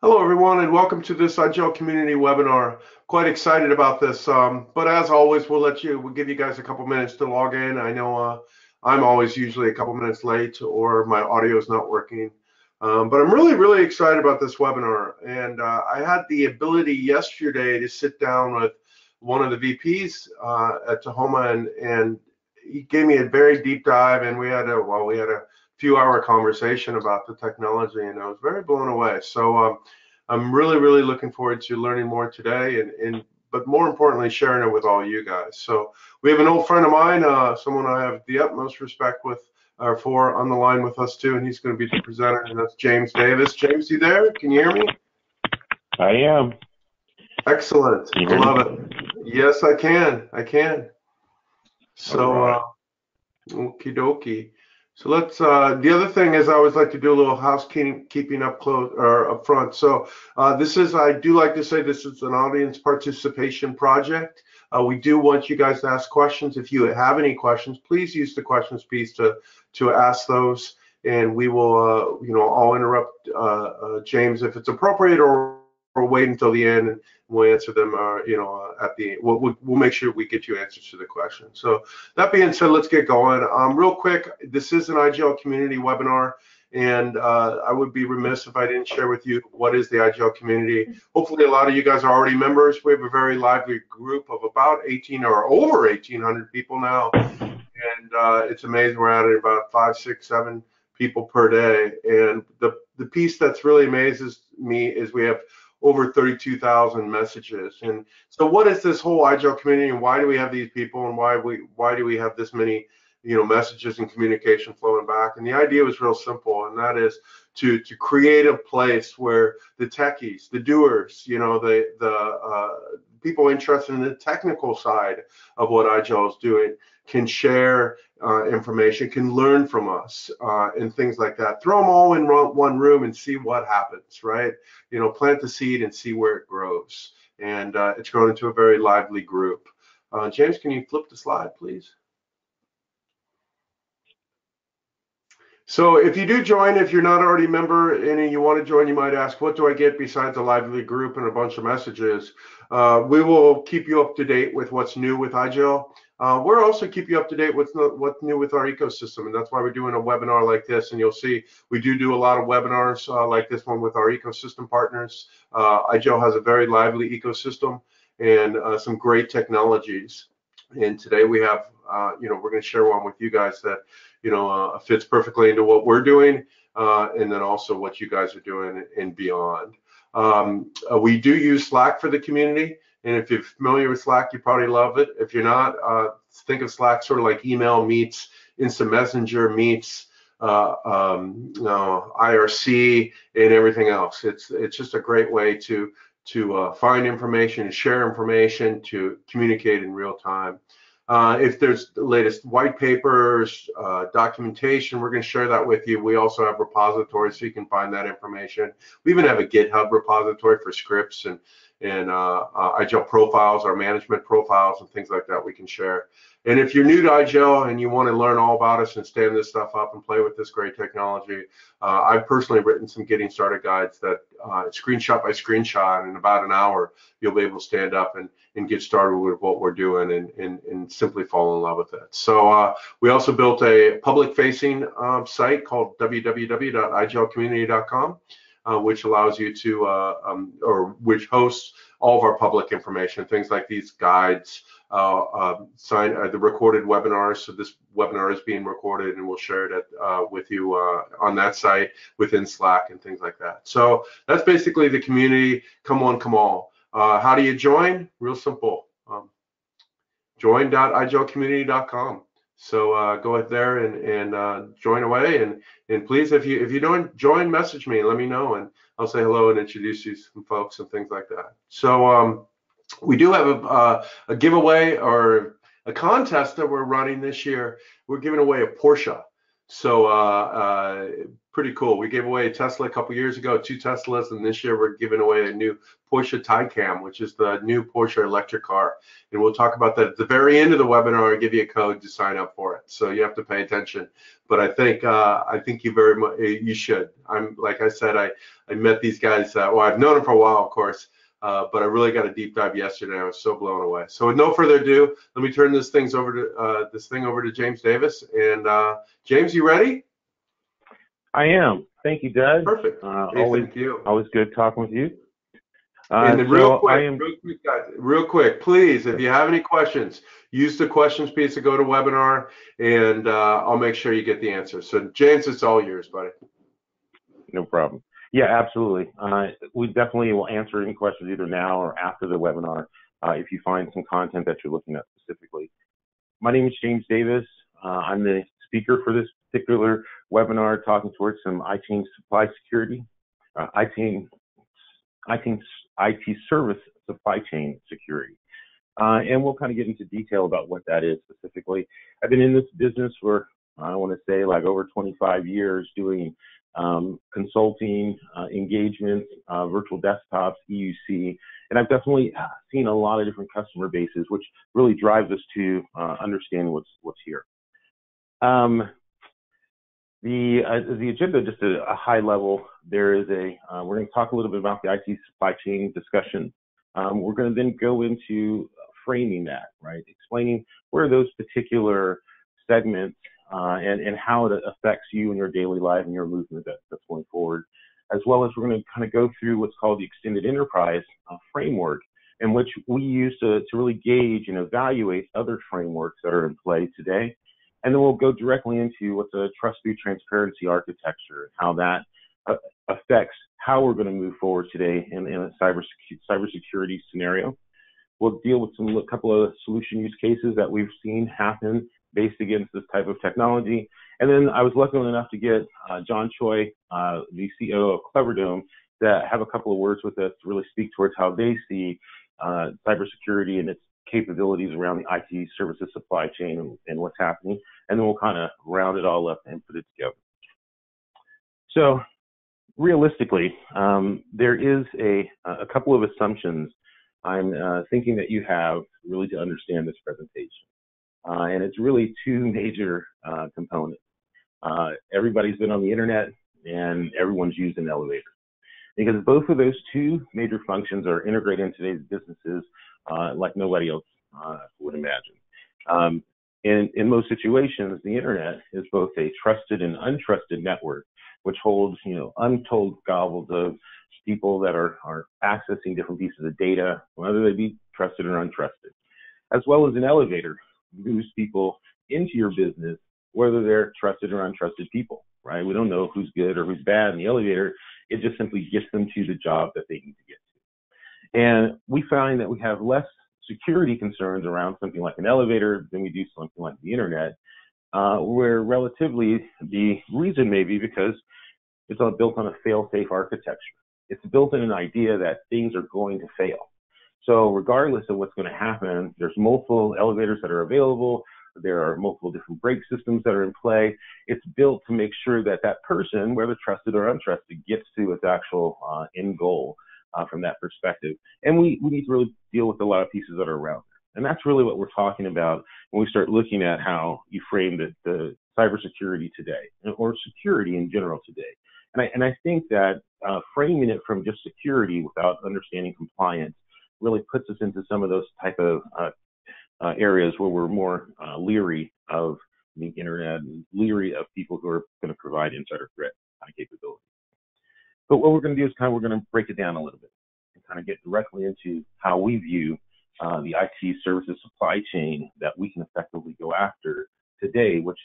Hello, everyone, and welcome to this IGEL Community webinar. Quite excited about this, but as always, we'll give you guys a couple minutes to log in. I know I'm always usually a couple minutes late or my audio is not working, but I'm really excited about this webinar. And I had the ability yesterday to sit down with one of the VPs at Tehama, and he gave me a very deep dive, and we had a few-hour conversation about the technology, and I was very blown away. So I'm really looking forward to learning more today, but more importantly, sharing it with all you guys. So we have an old friend of mine, someone I have the utmost respect for on the line with us too, and he's going to be the presenter, and that's Jaymes Davis. Jaymes, you there? Can you hear me? I am. Excellent. Can you I hear me? love it. Yes, I can. I can. So, All right. okie dokie. So the other thing is I always like to do a little housekeeping up close or up front. So I do like to say this is an audience participation project. We do want you guys to ask questions. If you have any questions, please use the questions piece to ask those, and we will, I'll interrupt Jaymes if it's appropriate, or wait until the end, and we'll answer them, at the end. We'll make sure we get you answers to the question. So that being said, let's get going. Real quick, this is an IGEL community webinar, and I would be remiss if I didn't share with you what is the IGEL community. Hopefully, a lot of you guys are already members. We have a very lively group of about 18 or over 1,800 people now, and it's amazing. We're at about 5, 6, 7 people per day, and the piece that's really amazes me is we have over 32,000 messages. And so what is this whole IGEL community, and why do we have these people, and why do we have this many messages and communication flowing back? And the idea was real simple, and that is to create a place where the techies, the doers, the people interested in the technical side of what IGEL is doing can share information, can learn from us, and things like that. Throw them all in one room and see what happens, right? Plant the seed and see where it grows. And it's grown into a very lively group. Jaymes, can you flip the slide, please? So if you do join, if you're not already a member and you want to join, you might ask, what do I get besides a lively group and a bunch of messages? We will keep you up to date with what's new with IGEL. We'll also keep you up to date with what's new with our ecosystem, and that's why we're doing a webinar like this. And you'll see we do a lot of webinars like this one with our ecosystem partners. IGEL has a very lively ecosystem and some great technologies. And today we have, we're going to share one with you guys that fits perfectly into what we're doing, and then also what you guys are doing and beyond. We do use Slack for the community, and if you're familiar with Slack, you probably love it. If you're not, think of Slack sort of like email meets Instant Messenger meets IRC and everything else. It's just a great way to find information, to share information, to communicate in real time. If there's the latest white papers, documentation, we're going to share that with you. We also have repositories so you can find that information. We even have a GitHub repository for scripts and IGEL profiles, our management profiles, and things like that we can share. And if you're new to IGEL and you want to learn all about us and stand this stuff up and play with this great technology, I've personally written some getting started guides that screenshot by screenshot in about an hour, you'll be able to stand up and get started with what we're doing and simply fall in love with it. So we also built a public facing site called www.igelcommunity.com. Which allows you to, or which hosts all of our public information, things like these guides, the recorded webinars. So this webinar is being recorded, and we'll share it with you on that site within Slack and things like that. So that's basically the community. Come on, come all. How do you join? Real simple. Join.igelcommunity.com. So go ahead there and join away, and please, if you don't join, message me and let me know, and I'll say hello and introduce you to some folks and things like that. So we do have a giveaway or a contest that we're running this year. We're giving away a Porsche. So pretty cool. We gave away a Tesla a couple years ago, 2 Teslas, and this year we're giving away a new Porsche Taycan, which is the new Porsche electric car. And we'll talk about that at the very end of the webinar. I'll give you a code to sign up for it, so you have to pay attention. But I think you very much you should. Like I said, I met these guys. Well, I've known them for a while, of course. But I really got a deep dive yesterday. I was so blown away. So with no further ado, let me turn this thing over to Jaymes Davis. And Jaymes, you ready? I am. Thank you, Doug. Perfect. Thank you. Always good talking with you. And then real quick, guys, real quick, please, if you have any questions, use the questions piece to go to webinar, and I'll make sure you get the answer. So Jaymes, it's all yours, buddy. No problem. Yeah, absolutely. We definitely will answer any questions either now or after the webinar if you find some content that you're looking at specifically. My name is Jaymes Davis. I'm the speaker for this particular webinar, talking towards some IT supply security, IT service supply chain security. And we'll kind of get into detail about what that is specifically. I've been in this business for, I want to say, like over 25 years doing consulting, engagements, virtual desktops, EUC, and I've definitely seen a lot of different customer bases, which really drives us to understand what's here. The agenda, just at a high level, there is we're going to talk a little bit about the IT supply chain discussion. We're going to then go into framing that, right? Explaining where those particular segments and how it affects you in your daily life and your movement that's going forward, as well as we're going to kind of go through what's called the extended enterprise framework, in which we use to really gauge and evaluate other frameworks that are in play today. And then we'll go directly into what's a trust through transparency architecture, and how that affects how we're going to move forward today in a cybersecurity scenario. We'll deal with a couple of solution use cases that we've seen happen based against this type of technology. And then I was lucky enough to get John Choi, the CEO of Cleverdome, to have a couple of words with us to really speak towards how they see cybersecurity and its capabilities around the IT services supply chain and what's happening. And then we'll kind of round it all up and put it together. So realistically, there is a couple of assumptions I'm thinking that you have really to understand this presentation. And it's really two major components. Everybody's been on the internet and everyone's used an elevator, because both of those two major functions are integrated in today's businesses like nobody else would imagine. In most situations, the internet is both a trusted and untrusted network, which holds, untold gobbles of people that are accessing different pieces of data, whether they be trusted or untrusted, as well as an elevator moves people into your business, whether they're trusted or untrusted people, right? We don't know who's good or who's bad in the elevator. It just simply gets them to the job that they need to get to. And we find that we have less security concerns around something like an elevator than we do something like the internet, where relatively the reason may be because it's all built on a fail-safe architecture. It's built in an idea that things are going to fail. So regardless of what's going to happen, there's multiple elevators that are available. There are multiple different brake systems that are in play. It's built to make sure that that person, whether trusted or untrusted, gets to its actual end goal from that perspective. And we need to really deal with a lot of pieces that are around there. And that's really what we're talking about when we start looking at how you frame the cybersecurity today, or security in general today. And I think that framing it from just security without understanding compliance really puts us into some of those type of areas where we're more leery of the internet and leery of people who are going to provide insider threat capability. But what we're going to do is we're going to break it down a little bit and kind of get directly into how we view the IT services supply chain that we can effectively go after today, which,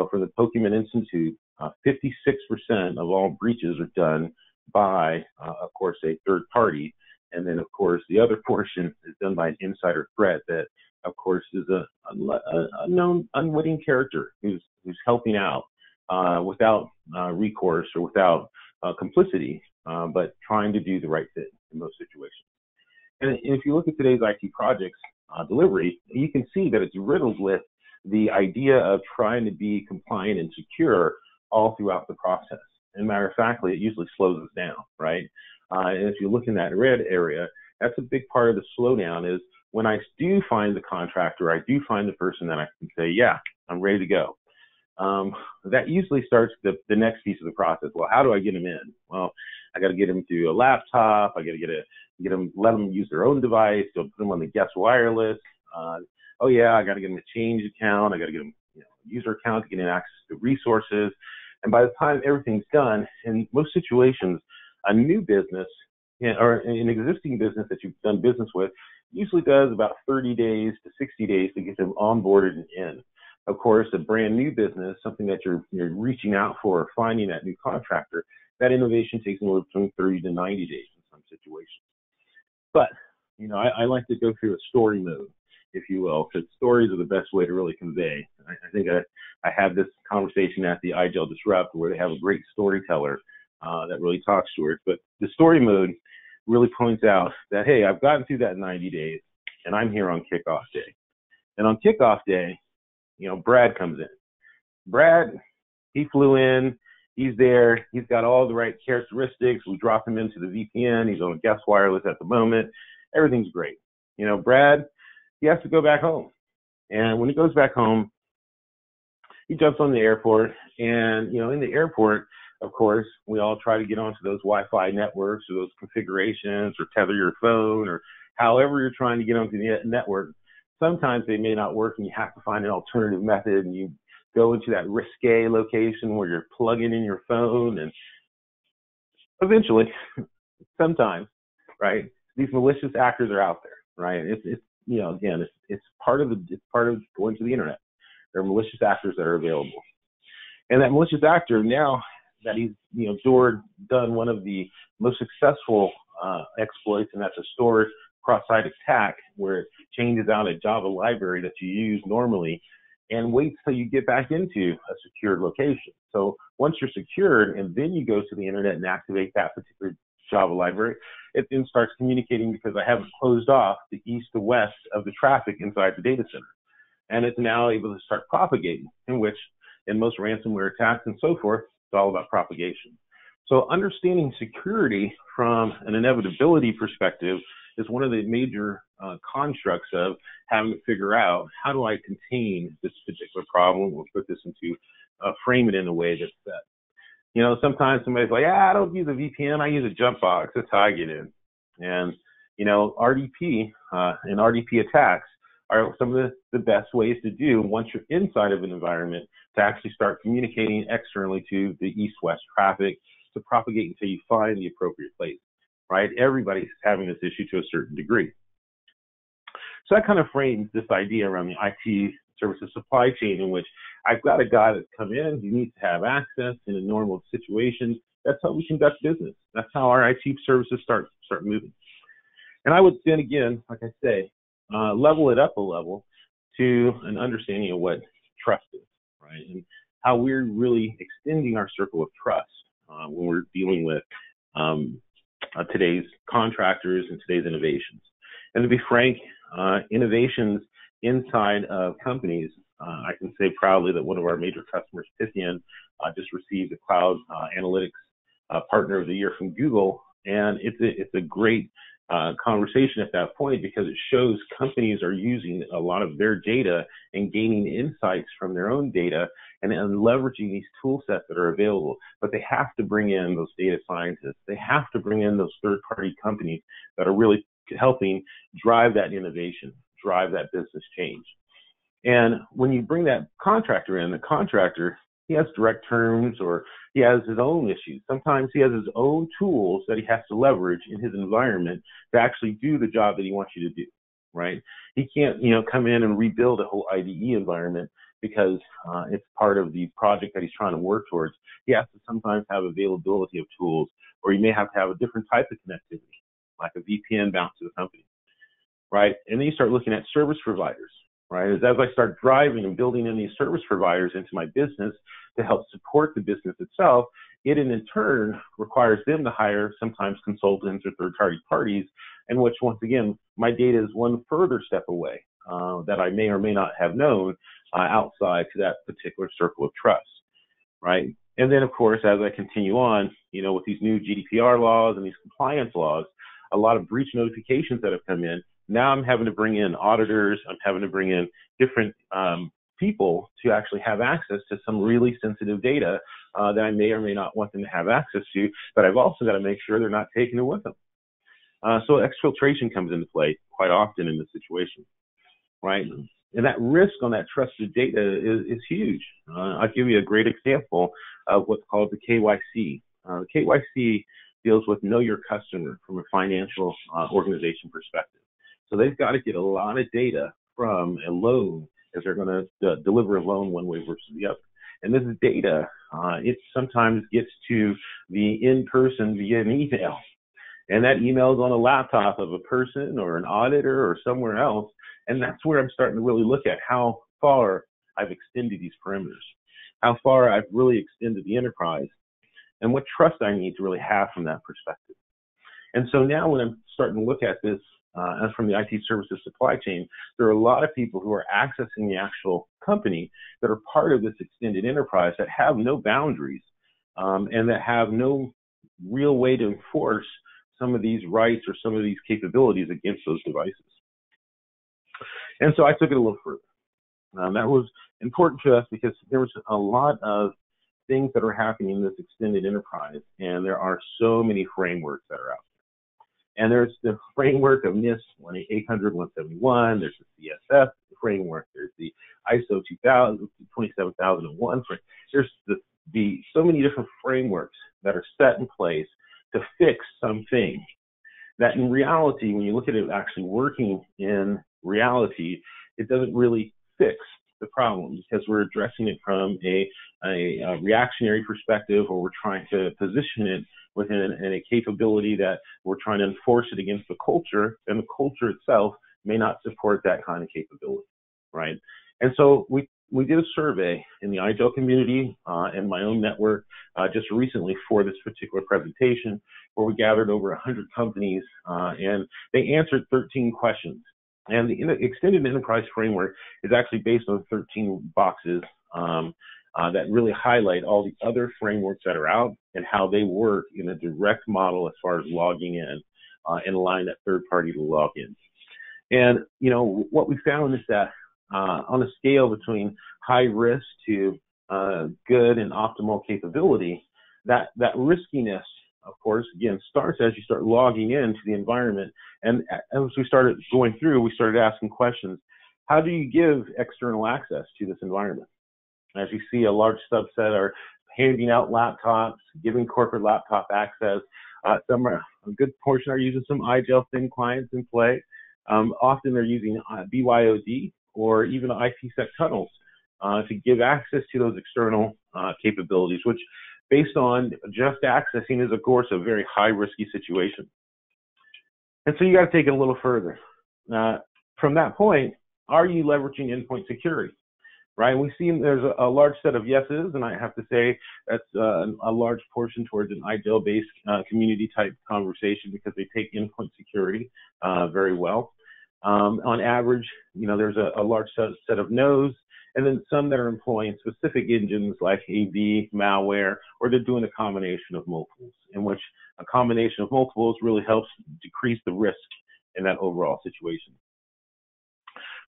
for the Pokemon Institute, 56% of all breaches are done by, of course, a third party. And then, of course, the other portion is done by an insider threat that, of course, is a known unwitting character who's helping out without recourse or without complicity, but trying to do the right thing in most situations. And if you look at today's IT projects delivery, you can see that it's riddled with the idea of trying to be compliant and secure all throughout the process. And matter of factly, it usually slows us down, right? And if you look in that red area, that's a big part of the slowdown is when I do find the contractor, I do find the person that I can say, yeah, I'm ready to go. That usually starts the next piece of the process. Well, how do I get them in? Well, I got to get them to a laptop. I got to let them use their own device. So put them on the guest wireless. Oh yeah, I got to get them a change account. I got to get them user account to get in access to resources. And by the time everything's done, in most situations, a new business or an existing business that you've done business with usually does about 30 days to 60 days to get them onboarded and in. Of course, a brand new business, something that you're reaching out for, finding that new contractor, that innovation takes anywhere between 30 to 90 days in some situations. But, I like to go through a story mode, if you will, because stories are the best way to really convey. I think I had this conversation at the IGEL Disrupt where they have a great storyteller that really talks to it. But the story mode really points out that, hey, I've gotten through that 90 days, and I'm here on kickoff day. And on kickoff day, Brad comes in. Brad, he flew in. He's there. He's got all the right characteristics. We drop him into the VPN. He's on a guest wireless at the moment. Everything's great. Brad, he has to go back home. And when he goes back home, he jumps on the airport. And, in the airport, of course, we all try to get onto those Wi-Fi networks or those configurations or tether your phone or however you're trying to get onto the network. Sometimes they may not work and you have to find an alternative method and you go into that risque location where you're plugging in your phone and eventually, sometimes, right, these malicious actors are out there, right? It's part of going to the internet. There are malicious actors that are available. And that malicious actor, now that he's, done one of the most successful exploits, and that's a store cross-site attack where it changes out a Java library that you use normally and waits till you get back into a secured location. So once you're secured and then you go to the internet and activate that particular Java library, it then starts communicating because I haven't closed off the east to west of the traffic inside the data center. And it's now able to start propagating, in which in most ransomware attacks and so forth, it's all about propagation. So understanding security from an inevitability perspective is one of the major constructs of having to figure out how do I contain this particular problem or put this into, frame it in a way that's set. Sometimes somebody's like, I don't use a VPN, I use a jump box. That's how I get in. And, RDP and RDP attacks are some of the best ways to do once you're inside of an environment to actually start communicating externally to the east-west traffic to propagate until you find the appropriate place, right? Everybody's having this issue to a certain degree. So that kind of frames this idea around the IT services supply chain in which I've got a guy that's come in, he needs to have access in a normal situation. That's how we conduct business. That's how our IT services start moving. And I would then again, like I say, level it up a level to an understanding of what trust is, right? And how we're really extending our circle of trust when we're dealing with today's contractors and today's innovations. And to be frank, innovations inside of companies, I can say proudly that one of our major customers, Pythian, just received the Cloud Analytics Partner of the Year from Google. And it's a great conversation at that point because it shows companies are using a lot of their data and gaining insights from their own data and leveraging these tool sets that are available. But they have to bring in those data scientists. They have to bring in those third-party companies that are really helping drive that innovation, drive that business change. And when you bring that contractor in, the contractor, he has direct terms or he has his own issues. Sometimes he has his own tools that he has to leverage in his environment to actually do the job that he wants you to do, right? He can't, come in and rebuild a whole IDE environment because it's part of the project that he's trying to work towards. He has to sometimes have availability of tools, or he may have to have a different type of connectivity, like a VPN bound to the company, right? And then you start looking at service providers, right? As I start driving and building in these service providers into my business to help support the business itself, it in turn requires them to hire sometimes consultants or third-party parties, in which, once again, my data is one further step away that I may or may not have known outside to that particular circle of trust, right? And then, of course, as I continue on, with these new GDPR laws and these compliance laws, a lot of breach notifications that have come in. Now I'm having to bring in auditors. I'm having to bring in different people to actually have access to some really sensitive data that I may or may not want them to have access to, but I've also got to make sure they're not taking it with them. So exfiltration comes into play quite often in this situation, right? And that risk on that trusted data is huge. I'll give you a great example of what's called the KYC. The KYC deals with know your customer from a financial organization perspective. So they've got to get a lot of data from a loan as they're going to deliver a loan one way versus the other. And this data, it sometimes gets to the in-person via an email. And that email is on a laptop of a person or an auditor or somewhere else. And that's where I'm starting to really look at how far I've extended these perimeters, how far I've really extended the enterprise, and what trust I need to really have from that perspective. And so now when I'm starting to look at this as from the IT services supply chain, there are a lot of people who are accessing the actual company that are part of this extended enterprise that have no boundaries and that have no real way to enforce some of these rights or some of these capabilities against those devices. And so I took it a little further. That was important to us because there was a lot of things that are happening in this extended enterprise, and there are so many frameworks that are out there. And there's the framework of NIST 800-171, there's the CSF framework, there's the ISO 27001. There's so many different frameworks that are set in place to fix something that in reality, when you look at it actually working in reality, it doesn't really fix the problem because we're addressing it from a reactionary perspective, or we're trying to position it within a capability that we're trying to enforce it against the culture, and the culture itself may not support that kind of capability, right? And so we did a survey in the IGEL community and my own network just recently for this particular presentation, where we gathered over 100 companies and they answered 13 questions. And the extended enterprise framework is actually based on 13 boxes that really highlight all the other frameworks that are out and how they work in a direct model as far as logging in and allowing that third party to log in. And, what we found is that on a scale between high risk to good and optimal capability, that riskiness, of course, again, starts as you start logging into the environment. And as we started going through, we started asking questions. How do you give external access to this environment? As you see, a large subset are handing out laptops, giving corporate laptop access. A good portion are using some IGEL thin clients in play. Often they're using BYOD or even IPsec tunnels to give access to those external capabilities, which based on just accessing is, of course, a very high risky situation. And so you got to take it a little further. From that point, are you leveraging endpoint security? Right? We see there's a large set of yeses, and I have to say that's a large portion towards an IGEL-based community type conversation because they take endpoint security very well. On average, there's a large set of no's, and then some that are employing specific engines like AV, malware, or they're doing a combination of multiples, in which a combination of multiples really helps decrease the risk in that overall situation.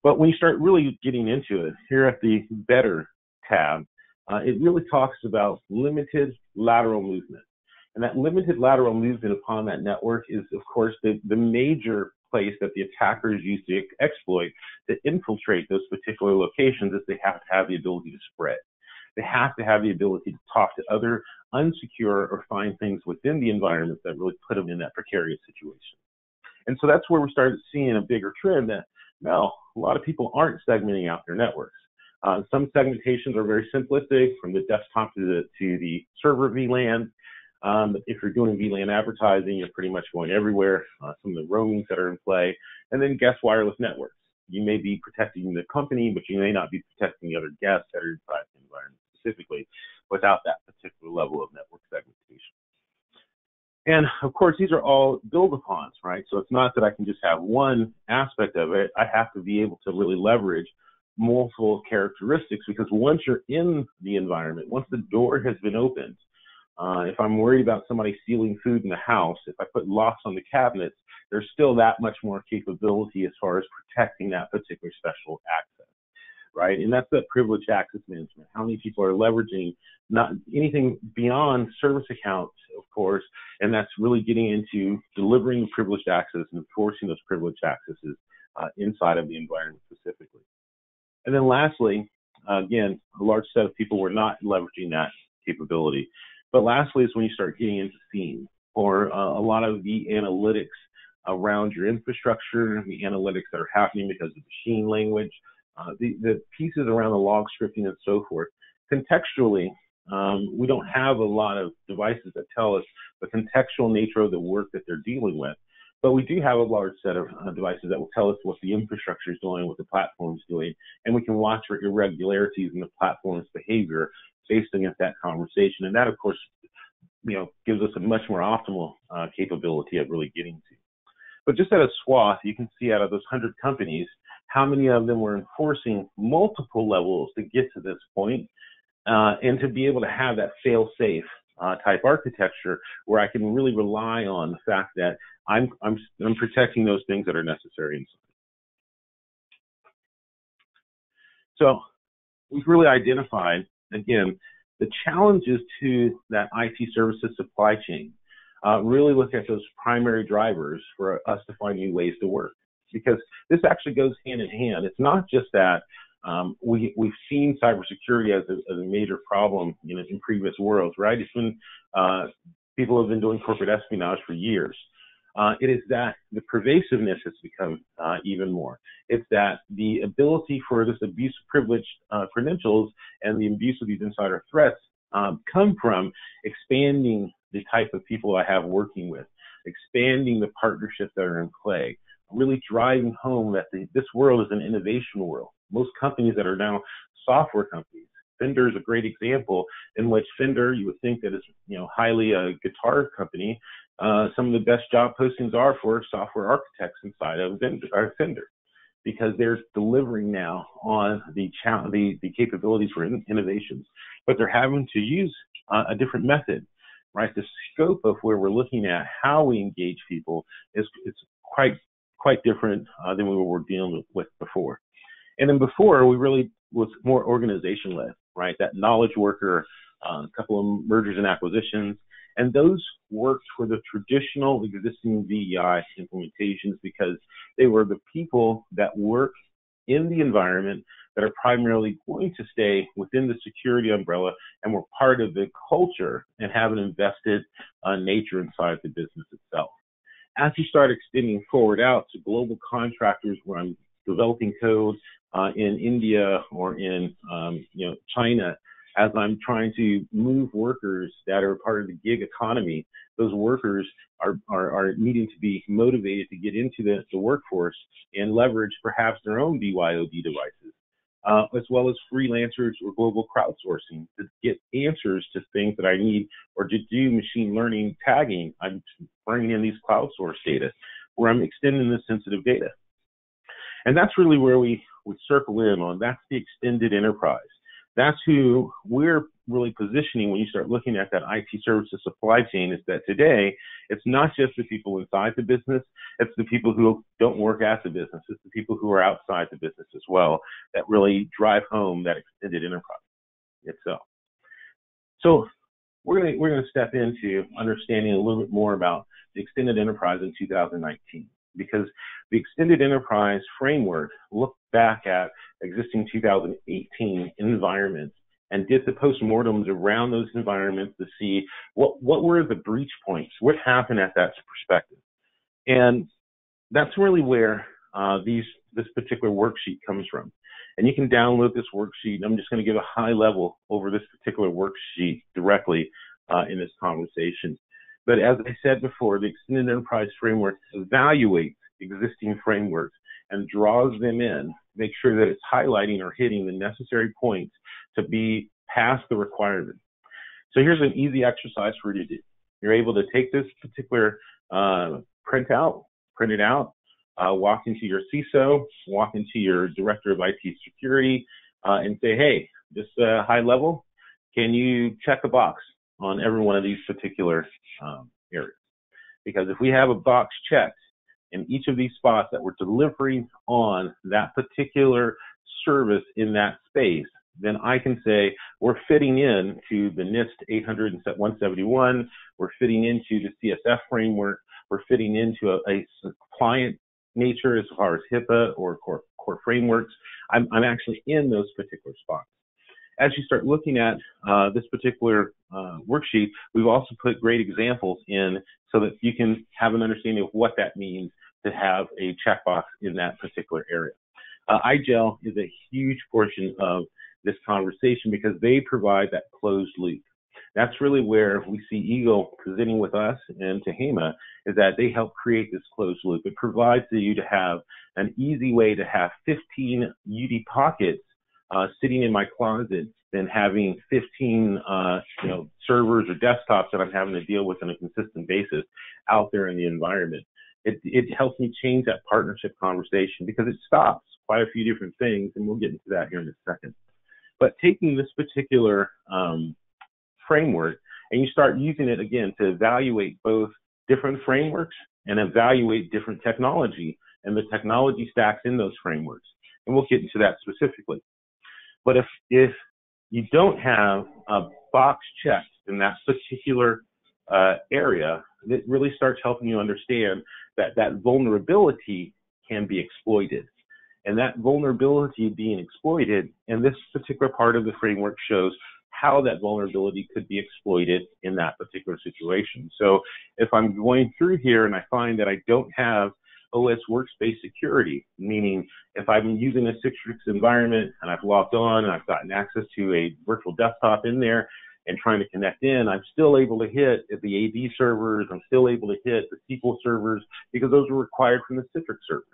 But when you start really getting into it, here at the Better tab, it really talks about limited lateral movement. And that limited lateral movement upon that network is, of course, the major place that the attackers use to exploit to infiltrate those particular locations is they have to have the ability to spread. They have to have the ability to talk to other unsecure or find things within the environment that really put them in that precarious situation. And so that's where we started seeing a bigger trend that, no, a lot of people aren't segmenting out their networks. Some segmentations are very simplistic, from the desktop to the server VLAN. If you're doing VLAN advertising, you're pretty much going everywhere. Some of the roamings that are in play, and then guest wireless networks. You may be protecting the company, but you may not be protecting the other guests that are inside the environment specifically without that particular level of network segmentation. And of course, these are all build-upons, right? So it's not that I can just have one aspect of it. I have to be able to really leverage multiple characteristics, because once you're in the environment, once the door has been opened, if I'm worried about somebody stealing food in the house, if I put locks on the cabinets, there's still that much more capability as far as protecting that particular special access, right? And that's that privileged access management. How many people are leveraging not anything beyond service accounts, of course, and that's really getting into delivering privileged access and enforcing those privileged accesses inside of the environment specifically. And then lastly, again, a large set of people were not leveraging that capability. But lastly is when you start getting into SIEM, or a lot of the analytics around your infrastructure, the analytics that are happening because of machine language, the pieces around the log scripting and so forth. Contextually, we don't have a lot of devices that tell us the contextual nature of the work that they're dealing with, but we do have a large set of devices that will tell us what the infrastructure is doing, what the platform is doing, and we can watch for irregularities in the platform's behavior based against that conversation. And that, of course, gives us a much more optimal capability of really getting to. But just at a swath, you can see out of those 100 companies, how many of them were enforcing multiple levels to get to this point, and to be able to have that fail-safe type architecture where I can really rely on the fact that I'm protecting those things that are necessary inside. So we've really identified, again, the challenges to that IT services supply chain. Really look at those primary drivers for us to find new ways to work, because this actually goes hand in hand. It's not just that we've seen cybersecurity as a major problem in previous worlds, right? It's been people have been doing corporate espionage for years. It is that the pervasiveness has become even more. It's that the ability for this abuse of privileged credentials and the abuse of these insider threats come from expanding the type of people I have working with, expanding the partnerships that are in play, really driving home that this world is an innovation world. Most companies that are now software companies, Fender is a great example in which Fender, you would think that is highly a guitar company. Some of the best job postings are for software architects inside of Fender, because they're delivering now on the capabilities for innovations, but they're having to use a different method, right? The scope of where we're looking at how we engage people is quite different than we were dealing with before. And then before, we really was more organization-led, right? That knowledge worker, a couple of mergers and acquisitions, and those worked for the traditional existing VEI implementations because they were the people that work in the environment that are primarily going to stay within the security umbrella and were part of the culture and have an invested nature inside the business itself. As you start extending forward out to global contractors where I'm developing code in India or in China, as I'm trying to move workers that are part of the gig economy, those workers are needing to be motivated to get into the workforce and leverage perhaps their own BYOD devices, as well as freelancers or global crowdsourcing to get answers to things that I need, or to do machine learning tagging. I'm bringing in these cloud source data where I'm extending the sensitive data. And that's really where we would circle in on. That's the extended enterprise. That's who we're really positioning when you start looking at that IT services supply chain, is that today, it's not just the people inside the business, it's the people who don't work at the business, it's the people who are outside the business as well that really drive home that extended enterprise itself. So we're going to step into understanding a little bit more about the extended enterprise in 2019. Because the extended enterprise framework looked back at existing 2018 environments and did the postmortems around those environments to see what were the breach points, what happened at that perspective. And that's really where this particular worksheet comes from. And you can download this worksheet. I'm just going to give a high level over this particular worksheet directly in this conversation. But as I said before, the extended enterprise framework evaluates existing frameworks and draws them in, make sure that it's highlighting or hitting the necessary points to be past the requirement. So here's an easy exercise for you to do. You're able to take this particular print it out, walk into your CISO, walk into your director of IT security, and say, hey, just high level, can you check a box on every one of these particular areas? Because if we have a box checked in each of these spots that we're delivering on that particular service in that space, then I can say we're fitting into the NIST 800-171, we're fitting into the CSF framework, we're fitting into a compliant nature as far as HIPAA or core frameworks. I'm actually in those particular spots. As you start looking at this particular worksheet, we've also put great examples in so that you can have an understanding of what that means to have a checkbox in that particular area. IGEL is a huge portion of this conversation because they provide that closed loop. That's really where we see IGEL presenting with us and Tehama, is that they help create this closed loop. It provides you to have an easy way to have 15 UD pockets sitting in my closet than having 15 servers or desktops that I'm having to deal with on a consistent basis out there in the environment. It helps me change that partnership conversation because it stops quite a few different things, and we'll get into that here in a second. But taking this particular framework and you start using it again to evaluate both different frameworks and evaluate different technology and the technology stacks in those frameworks. And we'll get into that specifically. But if you don't have a box checked in that particular area, it really starts helping you understand that that vulnerability can be exploited. And that vulnerability being exploited, and this particular part of the framework shows how that vulnerability could be exploited in that particular situation. So if I'm going through here and I find that I don't have OS workspace security, meaning if I'm using a Citrix environment and I've logged on and I've gotten access to a virtual desktop in there and trying to connect in, I'm still able to hit the AD servers, I'm still able to hit the SQL servers because those are required from the Citrix servers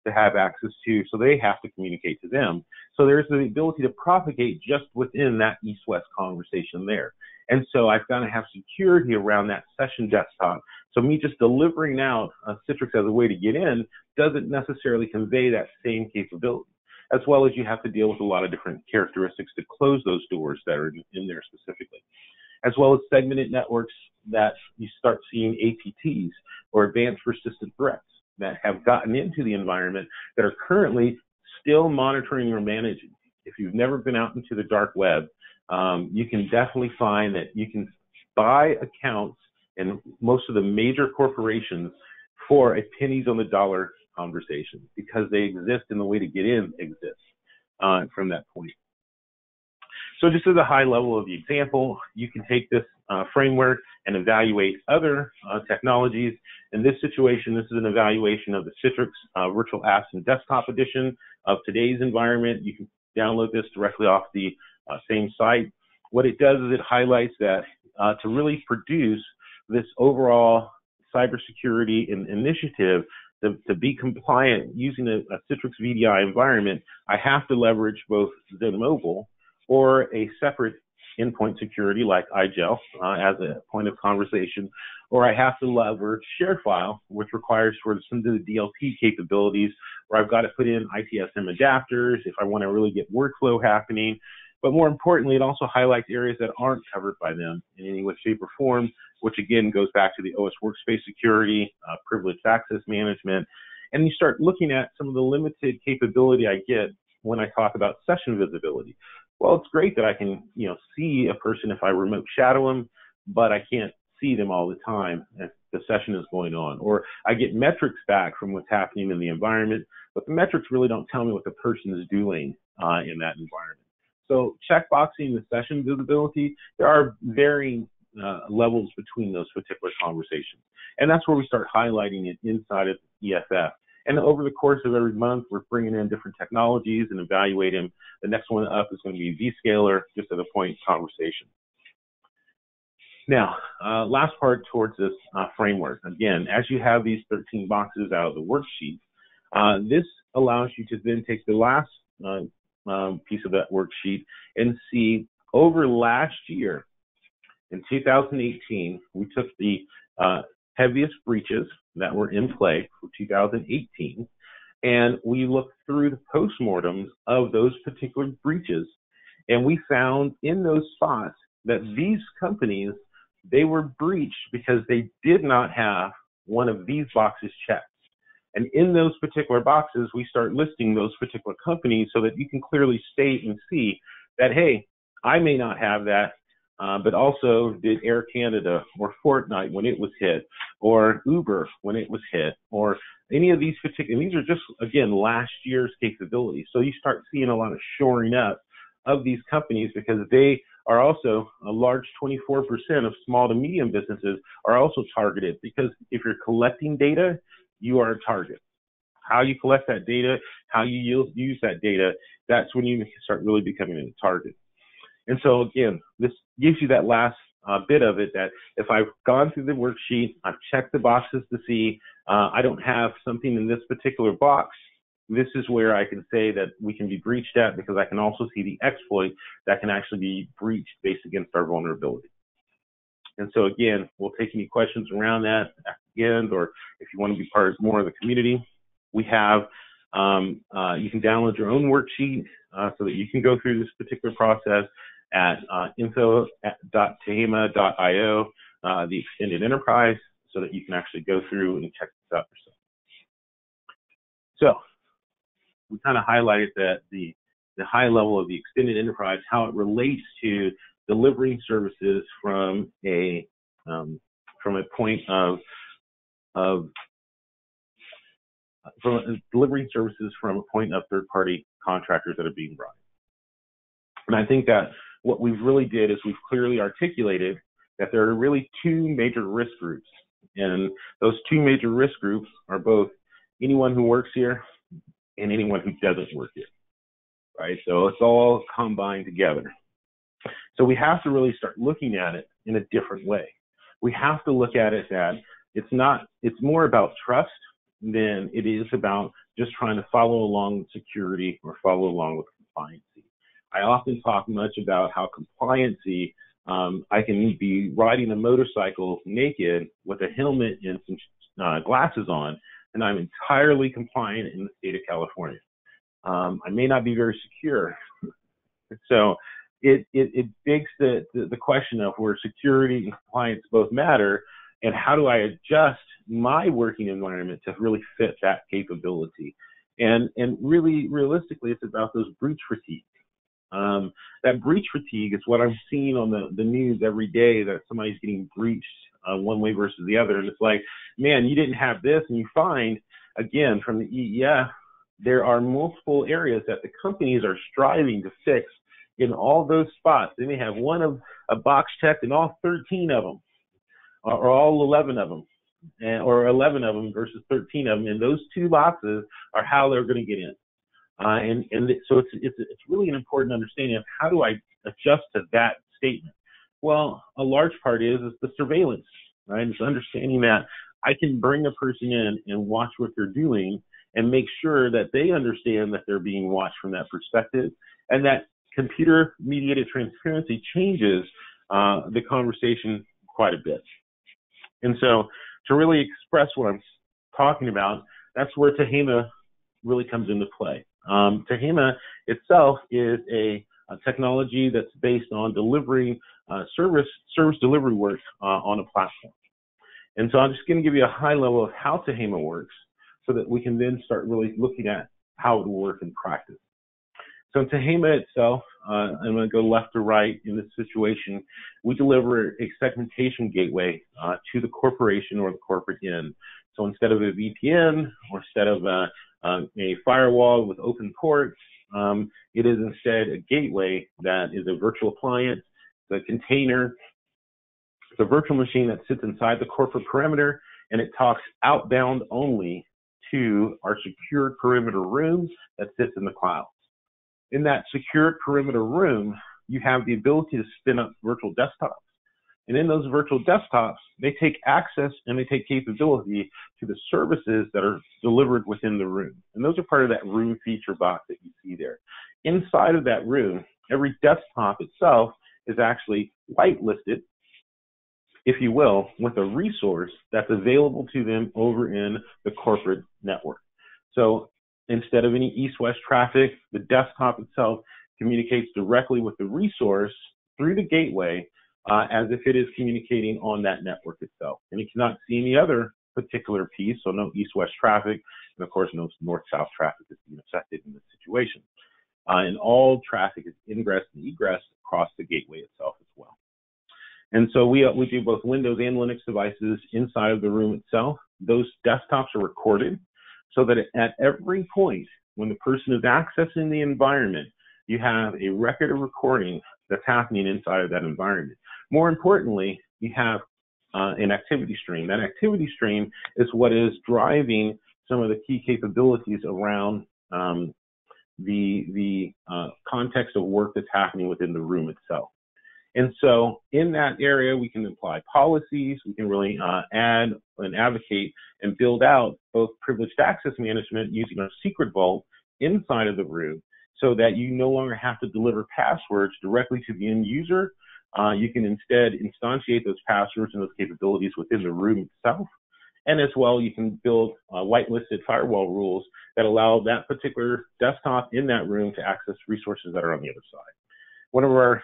to have access to, so they have to communicate to them. So there's the ability to propagate just within that east-west conversation there. And so I've got to have security around that session desktop. So me just delivering out Citrix as a way to get in doesn't necessarily convey that same capability, as well as you have to deal with a lot of different characteristics to close those doors that are in there specifically, as well as segmented networks that you start seeing APTs or advanced persistent threats that have gotten into the environment that are currently still monitoring or managing. If you've never been out into the dark web, you can definitely find that you can buy accounts in most of the major corporations for a pennies on the dollar conversation because they exist and the way to get in exists from that point. So just as a high level of the example, you can take this framework and evaluate other technologies. In this situation, this is an evaluation of the Citrix Virtual Apps and Desktop Edition of today's environment. You can download this directly off the same site. What it does is it highlights that to really produce this overall cybersecurity initiative, to be compliant using a Citrix VDI environment, I have to leverage both Zen Mobile or a separate endpoint security like IGEL as a point of conversation, or I have to leverage ShareFile, which requires for some of the DLP capabilities, where I've got to put in ITSM adapters if I want to really get workflow happening. But more importantly, it also highlights areas that aren't covered by them in any way, shape, or form, which again goes back to the OS workspace security, privileged access management, and you start looking at some of the limited capability I get when I talk about session visibility. Well, it's great that I can, see a person if I remote shadow them, but I can't see them all the time if the session is going on. Or I get metrics back from what's happening in the environment, but the metrics really don't tell me what the person is doing in that environment. So checkboxing the session visibility, there are varying levels between those particular conversations. And that's where we start highlighting it inside of EFF. And over the course of every month, we're bringing in different technologies and evaluating. The next one up is going to be Zscaler, just at a point conversation. Now, last part towards this framework. Again, as you have these 13 boxes out of the worksheet, this allows you to then take the last piece of that worksheet and see over last year, in 2018, we took the heaviest breaches that were in play for 2018, and we looked through the postmortems of those particular breaches, and we found in those spots that these companies, they were breached because they did not have one of these boxes checked. And in those particular boxes, we start listing those particular companies so that you can clearly state and see that, hey, I may not have that, but also did Air Canada or Fortnite when it was hit, or Uber when it was hit, or any of these particular, and these are just, again, last year's capabilities. So you start seeing a lot of shoring up of these companies because they are also a large 24% of small to medium businesses are also targeted, because if you're collecting data, you are a target. How you collect that data, how you use that data, that's when you start really becoming a target. And so again, this gives you that last bit of it, that if I've gone through the worksheet, I've checked the boxes to see I don't have something in this particular box, this is where I can say that we can be breached at, because I can also see the exploit that can actually be breached based against our vulnerability. And so again, we'll take any questions around that at the end, or if you want to be part of more of the community, we have, you can download your own worksheet so that you can go through this particular process at info.tehama.io, the extended enterprise, so that you can actually go through and check this out yourself. So we kind of highlighted that the high level of the extended enterprise, how it relates to delivering services from a point of delivering services from a point of third-party contractors that are being brought in. And I think that what we've really did is we've clearly articulated that there are really two major risk groups, and those two major risk groups are both anyone who works here and anyone who doesn't work here, right? So it's all combined together. So we have to really start looking at it in a different way. We have to look at it that it's more about trust than it is about just trying to follow along with security or follow along with compliancy. I often talk much about how compliancy, I can be riding a motorcycle naked with a helmet and some glasses on, and I'm entirely compliant in the state of California. I may not be very secure. So it begs the question of where security and compliance both matter, and how do I adjust my working environment to really fit that capability? And really, realistically, it's about those breach fatigue. That breach fatigue is what I'm seeing on the news every day, that somebody's getting breached one way versus the other. And it's like, man, you didn't have this. And you find, again, from the EEF, there are multiple areas that the companies are striving to fix in all those spots. They may have a box checked in all 13 of them, or all 11 of them, or 11 of them versus 13 of them. And those two boxes are how they're going to get in. So it's really an important understanding of how do I adjust to that statement. Well, a large part is the surveillance, right? It's understanding that I can bring a person in and watch what they're doing and make sure that they understand that they're being watched from that perspective, and that computer-mediated transparency changes the conversation quite a bit. And so to really express what I'm talking about, that's where Tehama really comes into play. Tehama itself is a technology that's based on delivering service delivery work on a platform. And so I'm just going to give you a high level of how Tehama works so that we can then start really looking at how it will work in practice. So Tehama itself, I'm going to go left to right in this situation. We deliver a segmentation gateway to the corporation or the corporate end. So instead of a VPN or instead of a firewall with open ports, it is instead a gateway that is a virtual appliance, the container. It's a virtual machine that sits inside the corporate perimeter, and it talks outbound only to our secured perimeter room that sits in the cloud. In that secured perimeter room, you have the ability to spin up virtual desktops. And in those virtual desktops, they take access and they take capability to the services that are delivered within the room. And those are part of that room feature box that you see there. Inside of that room, every desktop itself is actually whitelisted if you will, with a resource that's available to them over in the corporate network. So instead of any east-west traffic, the desktop itself communicates directly with the resource through the gateway as if it is communicating on that network itself. And it cannot see any other particular piece, so no east-west traffic, and of course no north-south traffic is being affected in this situation. And all traffic is ingress and egress across the gateway itself as well. And so we do both Windows and Linux devices inside of the room itself. Those desktops are recorded so that at every point when the person is accessing the environment, you have a record of recording that's happening inside of that environment. More importantly, you have an activity stream. That activity stream is what is driving some of the key capabilities around the context of work that's happening within the room itself. And so in that area, we can apply policies, we can really add and advocate and build out both privileged access management using our secret vault inside of the room so that you no longer have to deliver passwords directly to the end user. You can instead instantiate those passwords and those capabilities within the room itself. And as well, you can build whitelisted firewall rules that allow that particular desktop in that room to access resources that are on the other side. One of our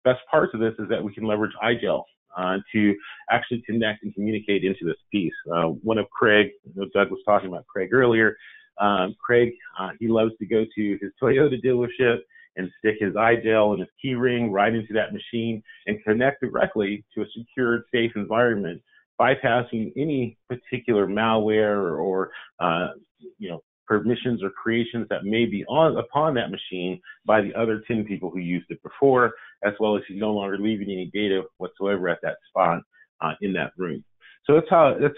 best parts of this is that we can leverage IGEL to actually connect and communicate into this piece. One of Craig, Doug was talking about Craig earlier. Craig, he loves to go to his Toyota dealership and stick his IGEL and his key ring right into that machine and connect directly to a secured, safe environment, bypassing any particular malware or permissions or creations that may be upon that machine by the other 10 people who used it before, as well as he's no longer leaving any data whatsoever at that spot in that room. So that's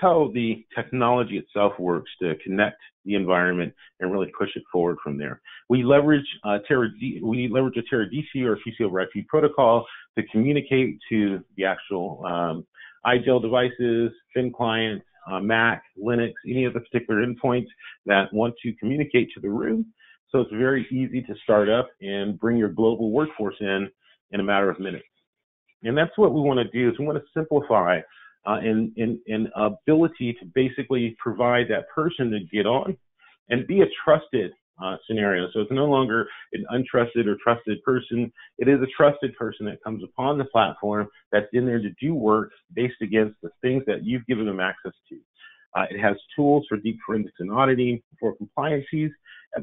how the technology itself works to connect the environment and really push it forward from there. We leverage a Terra DC or PC over IP protocol to communicate to the actual IGEL devices, thin clients, Mac, Linux, any of the particular endpoints that want to communicate to the room. So it's very easy to start up and bring your global workforce in a matter of minutes. And that's what we want to do is we want to simplify an ability to basically provide that person to get on and be a trusted scenario. So it's no longer an untrusted or trusted person. It is a trusted person that comes upon the platform that's in there to do work based against the things that you've given them access to. It has tools for deep forensics and auditing for compliances,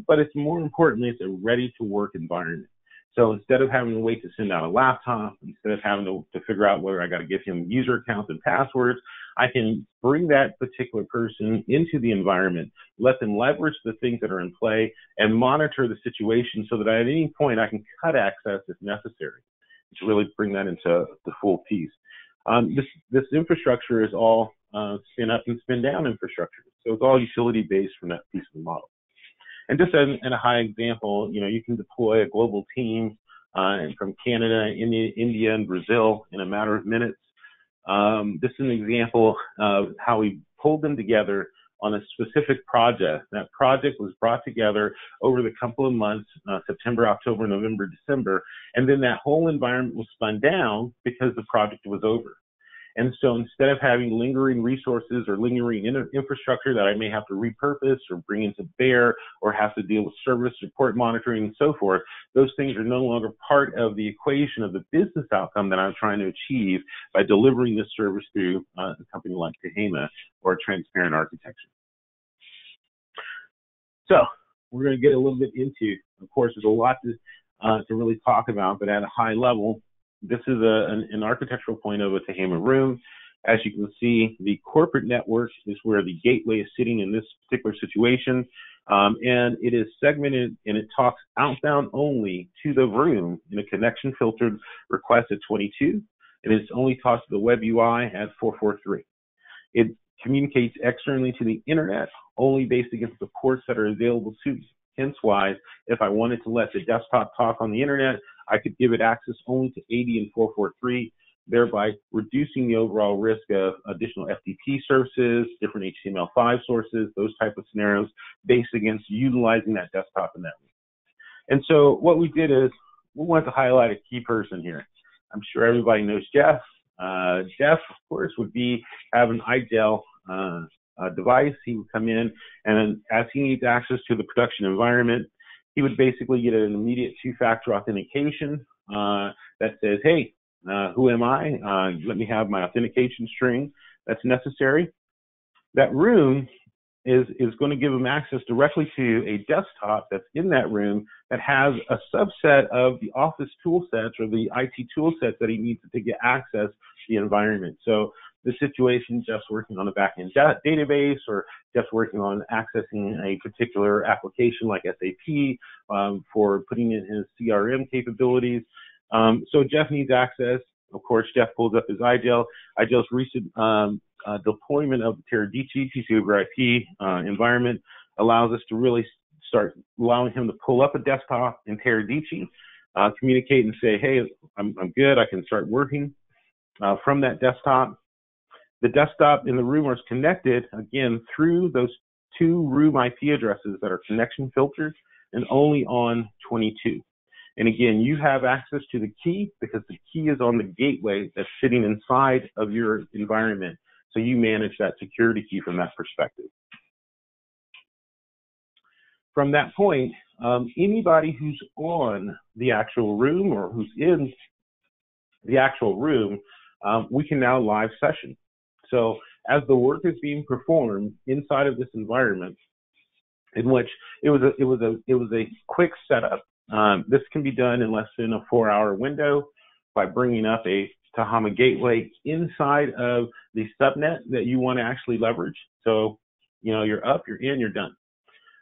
but it's more importantly, it's a ready to work environment. So instead of having to wait to send out a laptop, instead of having to figure out whether I got to give him user accounts and passwords, I can bring that particular person into the environment, let them leverage the things that are in play, and monitor the situation so that at any point I can cut access if necessary to really bring that into the full piece. This infrastructure is all spin up and spin down infrastructure. So it's all utility based from that piece of the model. And just in a high example, you can deploy a global team from Canada, India, and Brazil in a matter of minutes. This is an example of how we pulled them together on a specific project. That project was brought together over the couple of months, September, October, November, December, and then that whole environment was spun down because the project was over. And so instead of having lingering resources or lingering infrastructure that I may have to repurpose or bring into bear or have to deal with service support monitoring and so forth, those things are no longer part of the equation of the business outcome that I'm trying to achieve by delivering this service through a company like Tehama or transparent architecture. So we're going to get a little bit into, of course, there's a lot to really talk about, but at a high level, this is an architectural point of a Tehama room. As you can see, the corporate network is where the gateway is sitting in this particular situation. And it is segmented and it talks outbound only to the room in a connection filtered request at 22. And it's only talks to the web UI at 443. It communicates externally to the internet only based against the ports that are available to you. Hence why, if I wanted to let the desktop talk on the internet, I could give it access only to 80 and 443, thereby reducing the overall risk of additional FTP services, different HTML5 sources, those type of scenarios based against utilizing that desktop in that way. And so what we did is we wanted to highlight a key person here. I'm sure everybody knows Jeff. Jeff, of course, would have an IGEL device. He would come in, and as he needs access to the production environment, he would basically get an immediate two-factor authentication that says, hey, who am I? Let me have my authentication string that's necessary. That room is going to give him access directly to a desktop that's in that room that has a subset of the office tool sets or the IT tool sets that he needs to get access to the environment. So the situation, Jeff's working on a backend database, or Jeff's working on accessing a particular application like SAP for putting in his CRM capabilities. So Jeff needs access. Of course, Jeff pulls up his IGEL. IGEL's recent deployment of the Teradici TCP over IP environment allows us to really start allowing him to pull up a desktop in Teradici, communicate and say, hey, I'm good. I can start working from that desktop. The desktop in the room is connected, again, through those two room IP addresses that are connection filtered and only on 22. And again, you have access to the key because the key is on the gateway that's sitting inside of your environment. So you manage that security key from that perspective. From that point, anybody who's on the actual room or who's in the actual room, we can now live session. So as the work is being performed inside of this environment, in which it was a quick setup. This can be done in less than a 4-hour window by bringing up a Tehama gateway inside of the subnet that you want to actually leverage. So, you're up, you're in, you're done.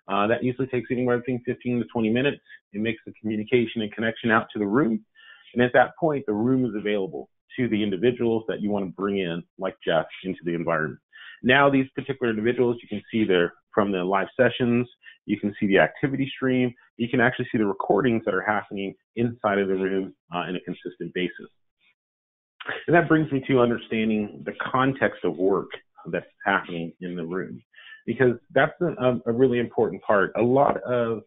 That usually takes anywhere between 15 to 20 minutes. It makes the communication and connection out to the room. And at that point, the room is available to the individuals that you want to bring in, like Jeff, into the environment. Now, these particular individuals, you can see they're from the live sessions. You can see the activity stream. You can actually see the recordings that are happening inside of the room in a consistent basis. And that brings me to understanding the context of work that's happening in the room, because that's a really important part. A lot of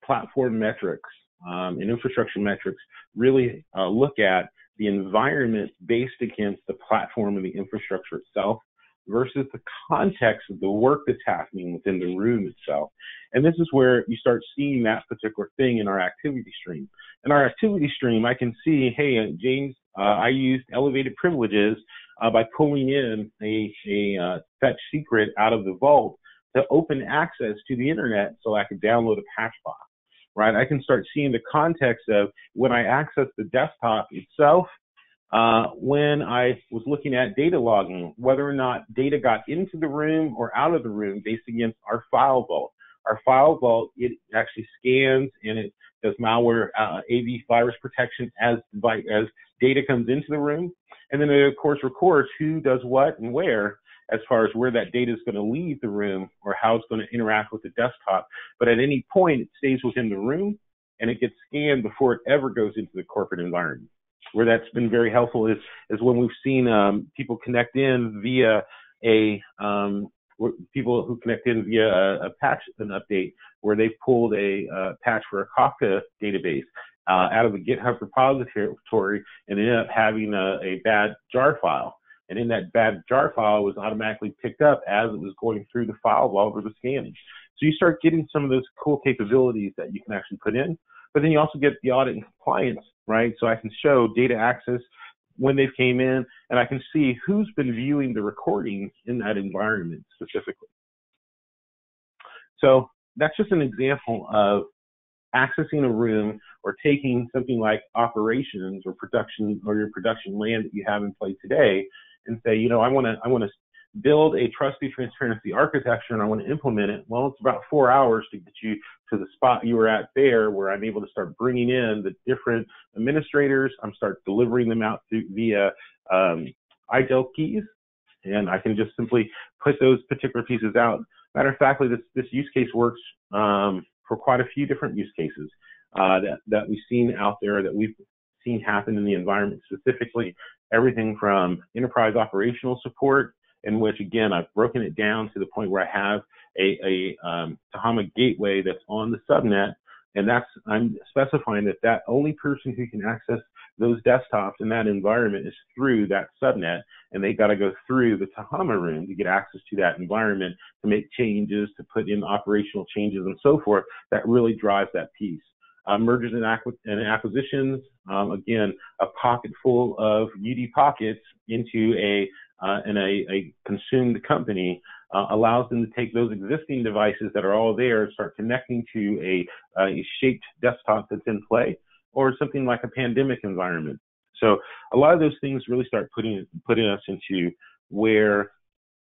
platform metrics and infrastructure metrics really look at the environment based against the platform and the infrastructure itself versus the context of the work that's happening within the room itself. And this is where you start seeing that particular thing in our activity stream. In our activity stream, I can see, hey, Jaymes, I used elevated privileges by pulling in a fetch secret out of the vault to open access to the internet so I could download a patch file, right? I can start seeing the context of when I access the desktop itself, when I was looking at data logging, whether or not data got into the room or out of the room based against our file vault. Our file vault, it actually scans and it does malware AV virus protection as data comes into the room. And then it, of course, records who does what and where as far as where that data is going to leave the room or how it's going to interact with the desktop. But at any point, it stays within the room and it gets scanned before it ever goes into the corporate environment. Where that's been very helpful is when we've seen people connect in via a patch, an update, where they've pulled a patch for a Kafka database out of a GitHub repository and ended up having a bad jar file. And in that bad jar file was automatically picked up as it was going through the file while it was scanning. So you start getting some of those cool capabilities that you can actually put in, but then you also get the audit and compliance, right? So I can show data access when they came in, and I can see who's been viewing the recordings in that environment specifically. So that's just an example of accessing a room or taking something like operations or production or your production land that you have in play today and say, I want to build a trusted transparency architecture and I want to implement it. Well, it's about 4 hours to get you to the spot you were at there, where I'm able to start bringing in the different administrators. I'm start delivering them out via IGEL keys, and I can just simply put those particular pieces out. Matter of fact, this use case works for quite a few different use cases that we've seen out there, that we've seen happen in the environment specifically. Everything from enterprise operational support, in which, again, I've broken it down to the point where I have a Tehama gateway that's on the subnet, and I'm specifying that only person who can access those desktops in that environment is through that subnet, and they got to go through the Tehama room to get access to that environment, to make changes, to put in operational changes and so forth. That really drives that piece. Mergers and acquisitions, again, a pocket full of UD pockets into a consumed company allows them to take those existing devices that are all there, start connecting to a shaped desktop that's in play, or something like a pandemic environment. So a lot of those things really start putting us into where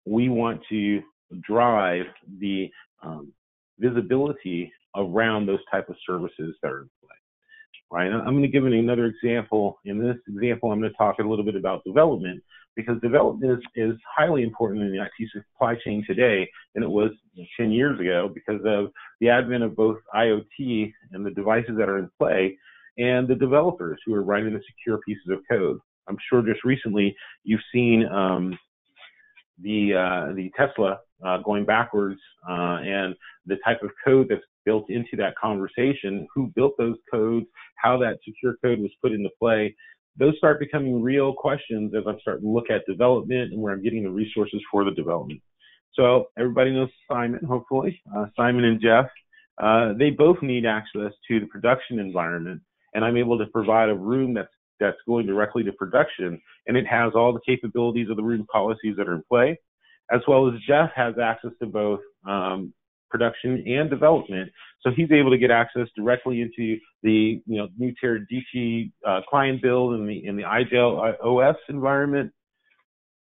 we want to drive the visibility around those type of services that are in play, right? I'm going to give another example. In this example, I'm going to talk a little bit about development, because development is highly important in the IT supply chain today than it was 10 years ago, because of the advent of both IoT and the devices that are in play, and the developers who are writing the secure pieces of code. I'm sure just recently you've seen the Tesla going backwards and the type of code that's built into that conversation, who built those codes, how that secure code was put into play. Those start becoming real questions as I'm starting to look at development and where I'm getting the resources for the development. So everybody knows Simon, hopefully, Simon and Jeff. They both need access to the production environment, and I'm able to provide a room that's going directly to production, and it has all the capabilities of the room policies that are in play, as well as Jeff has access to both production and development. So he's able to get access directly into the new tier DT client build in the IGEL OS environment.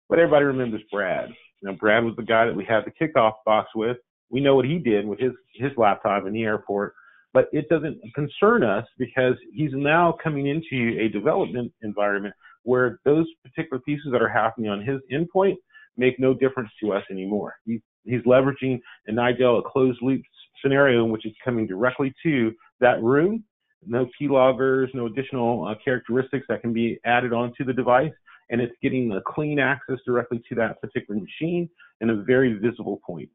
But everybody remembers Brad. Brad was the guy that we had the kickoff box with. We know what he did with his laptop in the airport, but it doesn't concern us because he's now coming into a development environment where those particular pieces that are happening on his endpoint make no difference to us anymore. He's leveraging an IGEL, a closed loop scenario in which it's coming directly to that room. No keyloggers, no additional characteristics that can be added onto the device, and it's getting a clean access directly to that particular machine in a very visible point.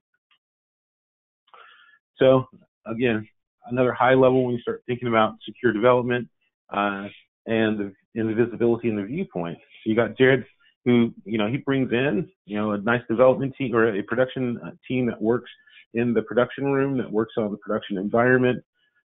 So again, another high level when you start thinking about secure development and the visibility and the viewpoint. So you got Jared, who he brings in a nice development team or a production team that works in the production room, that works on the production environment.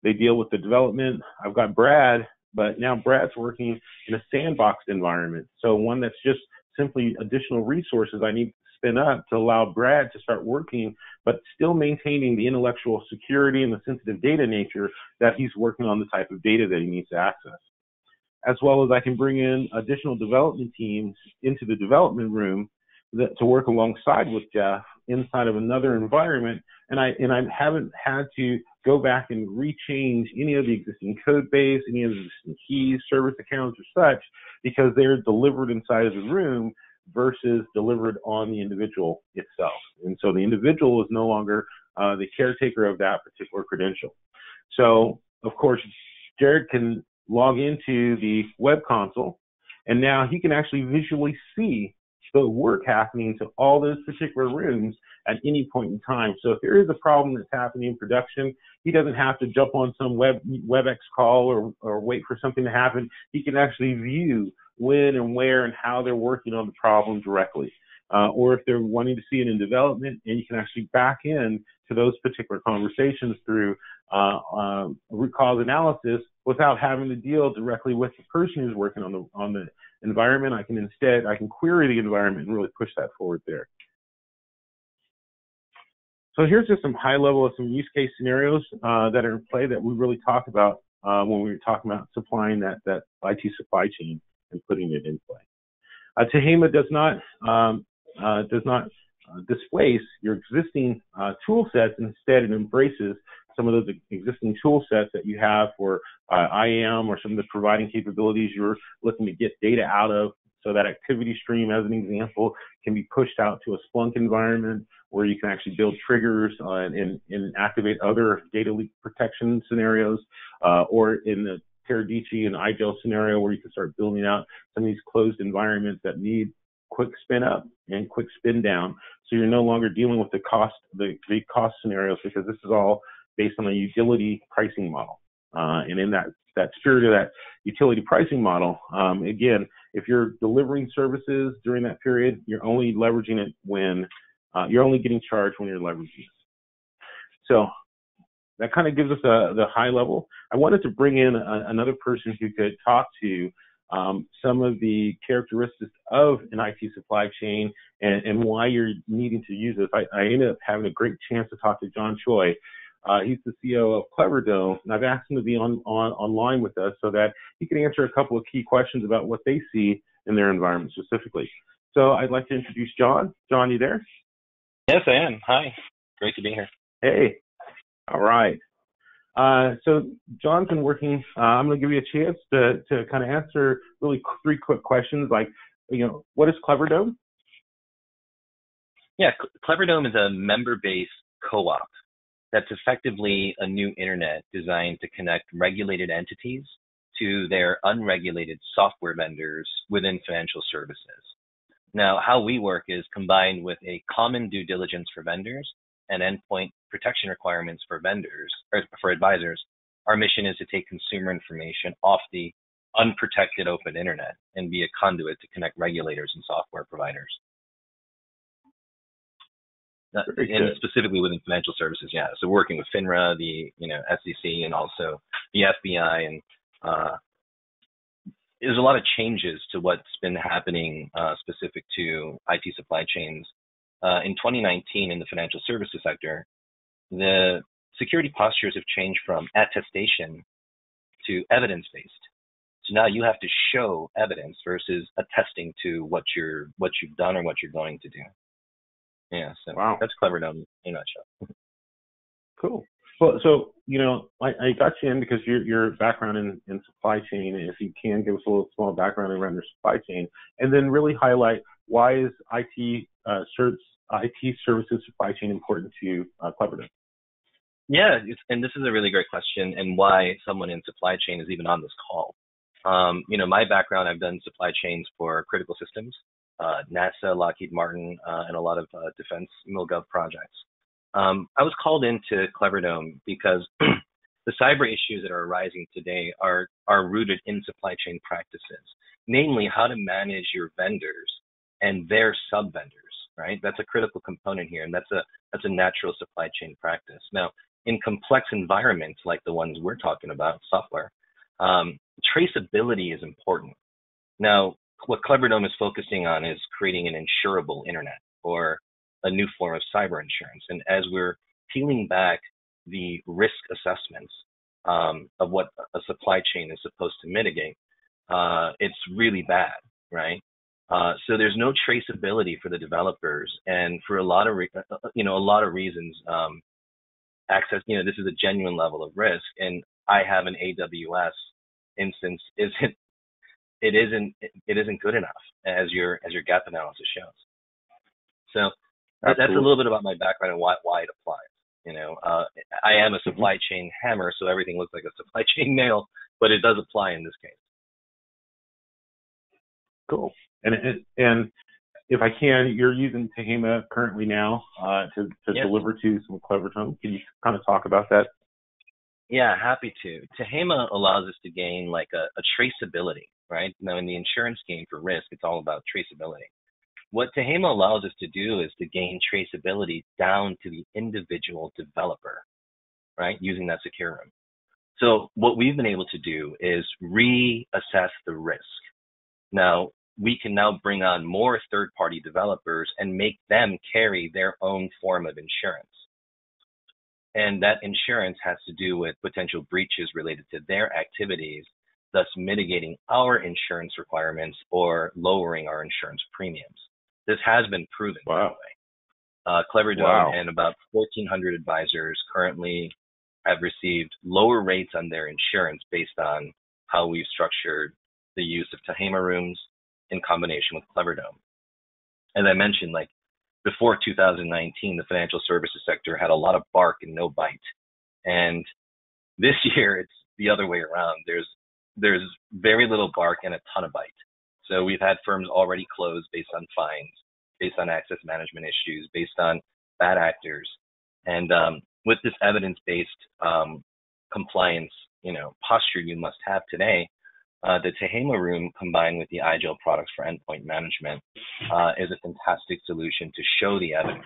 They deal with the development. I've got Brad, but now Brad's working in a sandboxed environment. So one that's just simply additional resources I need to spin up to allow Brad to start working, but still maintaining the intellectual security and the sensitive data nature that he's working on the type of data that he needs to access. As well as I can bring in additional development teams into the development room to work alongside with Jeff inside of another environment, and I haven't had to go back and rechange any of the existing code base, any of the existing keys, service accounts, or such, because they're delivered inside of the room versus delivered on the individual itself. And so the individual is no longer the caretaker of that particular credential. So of course, Jared can log into the web console, and now he can actually visually see the work happening to all those particular rooms at any point in time. So if there is a problem that's happening in production, he doesn't have to jump on some WebEx call or wait for something to happen. He can actually view when and where and how they're working on the problem directly. Or if they're wanting to see it in development, and you can actually back in to those particular conversations through root cause analysis without having to deal directly with the person who's working on the environment. I can query the environment and really push that forward there. So here's just some high level of some use case scenarios that are in play that we really talk about when we were talking about supplying that IT supply chain and putting it in play. Tehama does not displace your existing tool sets. Instead, it embraces some of those existing tool sets that you have for IAM or some of the providing capabilities you're looking to get data out of. So that activity stream, as an example, can be pushed out to a Splunk environment where you can actually build triggers and activate other data leak protection scenarios, or in the Teradata and IGEL scenario where you can start building out some of these closed environments that need quick spin up and quick spin down. So you're no longer dealing with the cost scenarios, because this is all based on a utility pricing model. And in that that spirit of that utility pricing model. Again, if you're delivering services during that period, you're only leveraging it when you're only getting charged when you're leveraging it. So that kind of gives us the high level. I wanted to bring in another person who could talk to some of the characteristics of an IT supply chain and why you're needing to use this. I ended up having a great chance to talk to John Choi. He's the CEO of CleverDome, and I've asked him to be online with us so that he can answer a couple of key questions about what they see in their environment specifically. So I'd like to introduce John. John, you there? Yes, I am. Hi. Great to be here. Hey. All right. So John's been working. I'm going to give you a chance to kind of answer really 3 quick questions, like, what is CleverDome? Yeah, CleverDome is a member-based co-op that's effectively a new internet designed to connect regulated entities to their unregulated software vendors within financial services. Now, how we work is combined with a common due diligence for vendors and endpoint protection requirements for vendors or for advisors. Our mission is to take consumer information off the unprotected open internet and be a conduit to connect regulators and software providers. And specifically within financial services, yeah. So working with FINRA, the SEC, and also the FBI, and there's a lot of changes to what's been happening specific to IT supply chains. In 2019, in the financial services sector, the security postures have changed from attestation to evidence-based. So now you have to show evidence versus attesting to what you've done or what you're going to do. Yeah, so wow. That's CleverDome in a nutshell. Cool. Well, so, I got you in because your background in supply chain, and if you can give us a little small background around your supply chain, and then really highlight why is IT services supply chain important to CleverDome? Yeah, and this is a really great question, and why someone in supply chain is even on this call. My background, I've done supply chains for critical systems, NASA, Lockheed Martin, and a lot of defense MilGov projects. I was called into CleverDome because the cyber issues that are arising today are rooted in supply chain practices, namely how to manage your vendors and their sub-vendors, right? That's a critical component here, and that's a natural supply chain practice. Now, in complex environments like the ones we're talking about, software, traceability is important. Now, what CleverDome is focusing on is creating an insurable internet, or a new form of cyber insurance. And as we're peeling back the risk assessments of what a supply chain is supposed to mitigate, it's really bad, right? So there's no traceability for the developers, and for a lot of reasons, access. This is a genuine level of risk, and I have an AWS instance. It isn't good enough as your gap analysis shows. So that's a little bit about my background and why it applies. I am a supply chain hammer, so everything looks like a supply chain nail, but it does apply in this case. Cool. And if I can, you're using Tehama currently now to deliver to some CleverDome. Can you kind of talk about that? Yeah, happy to. Tehama allows us to gain like a traceability, right? Now, in the insurance game for risk, it's all about traceability. What Tehama allows us to do is to gain traceability down to the individual developer, right? Using that secure room. So what we've been able to do is reassess the risk. Now, we can now bring on more third-party developers and make them carry their own form of insurance. And that insurance has to do with potential breaches related to their activities, thus mitigating our insurance requirements or lowering our insurance premiums. This has been proven, by the way. CleverDome and about 1,400 advisors currently have received lower rates on their insurance based on how we've structured the use of Tehama rooms in combination with CleverDome. As I mentioned, like before 2019, the financial services sector had a lot of bark and no bite. And this year, it's the other way around. There's very little bark and a ton of bite. So we've had firms already close based on fines, based on access management issues, based on bad actors. And with this evidence-based compliance posture you must have today, the Tehama room combined with the IGEL products for endpoint management is a fantastic solution to show the evidence,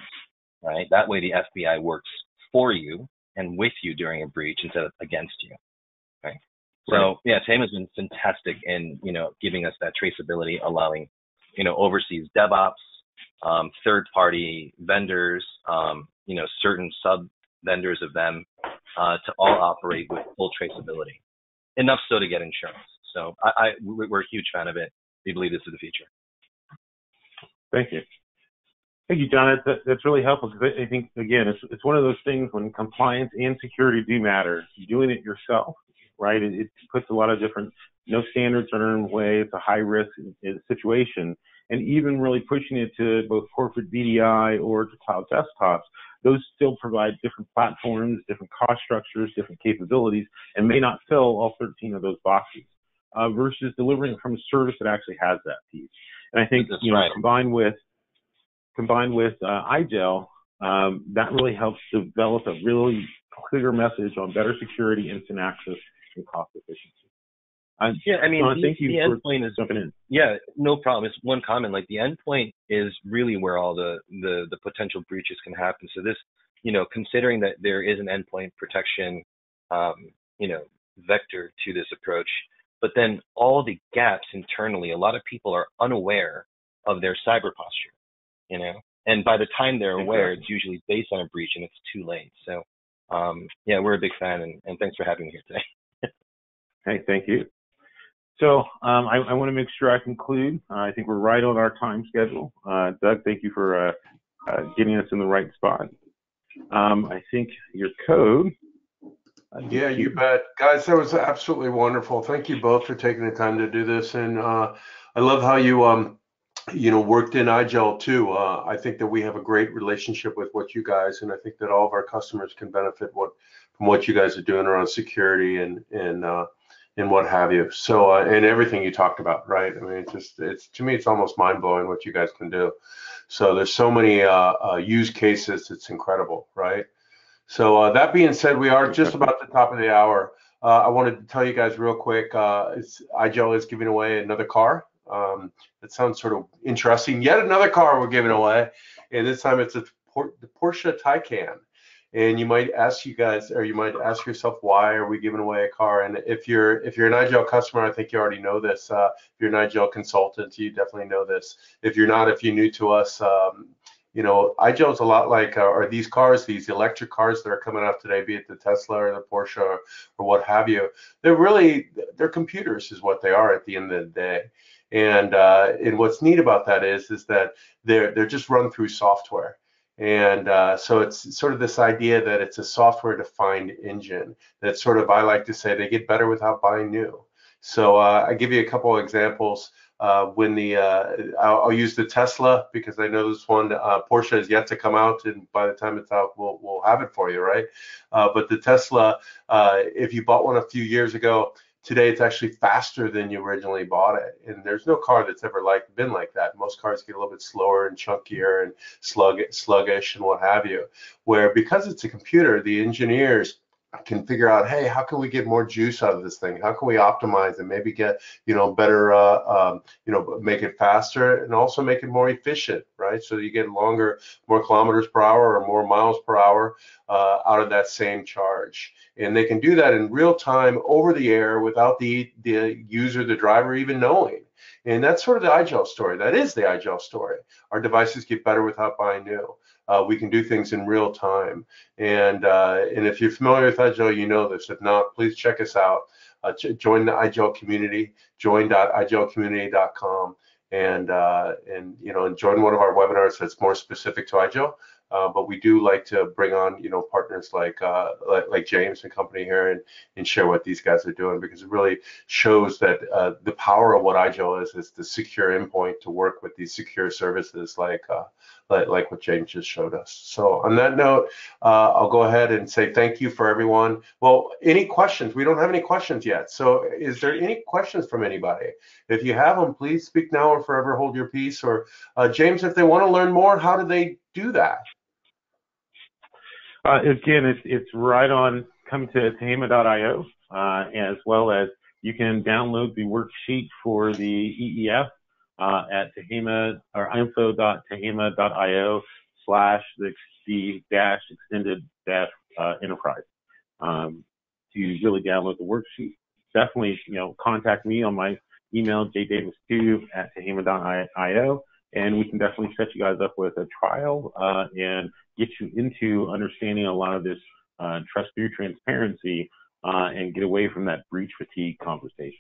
right? That way the FBI works for you and with you during a breach instead of against you, right? So yeah, Tehama's been fantastic in, giving us that traceability, allowing, overseas DevOps, third-party vendors, certain sub-vendors of them to all operate with full traceability. Enough so to get insurance. So we're a huge fan of it. We believe this is the future. Thank you. Thank you, John. That's really helpful because I think, again, it's one of those things when compliance and security do matter. Doing it yourself, right? It puts a lot of different, no standards are in the way. It's a high risk situation. And even really pushing it to both corporate VDI or to cloud desktops, those still provide different platforms, different cost structures, different capabilities, and may not fill all 13 of those boxes versus delivering from a service that actually has that piece. And I think, right. combined with IGEL, that really helps develop a really clear message on better security, instant access, and cost efficiency. Yeah, I mean, thank you the for endpoint is jumping in. Yeah, no problem. It's one comment. Like the endpoint is really where all the potential breaches can happen. So this, considering that there is an endpoint protection, vector to this approach, but then all the gaps internally, a lot of people are unaware of their cyber posture, and by the time they're aware, it's usually based on a breach and it's too late. So, yeah, we're a big fan, and thanks for having me here today. Hey, thank you. So I want to make sure I conclude. I think we're right on our time schedule. Doug, thank you for getting us in the right spot. I think your code. Yeah, you bet. Guys, that was absolutely wonderful. Thank you both for taking the time to do this. And I love how you, worked in IGEL too. I think that we have a great relationship with what you guys, and I think that all of our customers can benefit from what you guys are doing around security and what have you. So, and everything you talked about, right? I mean, to me, it's almost mind blowing what you guys can do. So there's so many use cases. It's incredible, right? So that being said, we are just about the top of the hour. I wanted to tell you guys real quick, IGEL is giving away another car. That sounds sort of interesting. Yet another car we're giving away, and this time it's the Porsche Taycan. And you might ask yourself, why are we giving away a car? And if you're an IGEL customer, I think you already know this. If you're an IGEL consultant, you definitely know this. If you're not, if you're new to us, IGEL is a lot like are these cars, these electric cars that are coming out today, be it the Tesla or the Porsche or what have you. They're computers is what they are at the end of the day. And what's neat about that is that they're just run through software. And so it's sort of this idea that it's a software-defined engine that sort of, I like to say, they get better without buying new. So I give you a couple of examples. I'll use the Tesla because I know this one, Porsche is yet to come out, and by the time it's out, we'll have it for you, right? But the Tesla, if you bought one a few years ago, today it's actually faster than you originally bought it, and there's no car that's ever been like that. Most cars get a little bit slower and chunkier and sluggish and what have you. Where because it's a computer, the engineers can figure out, hey, how can we get more juice out of this thing? How can we optimize and maybe get better, make it faster and also make it more efficient, right? So you get more kilometers per hour or more miles per hour out of that same charge. And they can do that in real time over the air without the user, the driver, even knowing. And that's sort of the IGEL story. That is the IGEL story. Our devices get better without buying new. We can do things in real time. And if you're familiar with IGEL, you know this. If not, please check us out. Join the IGEL community, join.igelcommunity.com, and join one of our webinars that's more specific to IGEL. But we do like to bring on, partners like Jaymes and company here and share what these guys are doing, because it really shows that the power of what IGEL is the secure endpoint to work with these secure services like what Jaymes just showed us. So on that note, I'll go ahead and say thank you for everyone. Well, any questions? We don't have any questions yet. So is there any questions from anybody? If you have them, please speak now or forever hold your peace. Or Jaymes, if they want to learn more, how do they do that? Again, it's right on. Come to Tehama.io. as well as you can download the worksheet for the EEF at Tehama or info.tehama.io/the-extended-enterprise to really download the worksheet. Definitely, contact me on my email, jdavis2@tehama.io, and we can definitely set you guys up with a trial and get you into understanding a lot of this trust through transparency and get away from that breach fatigue conversation.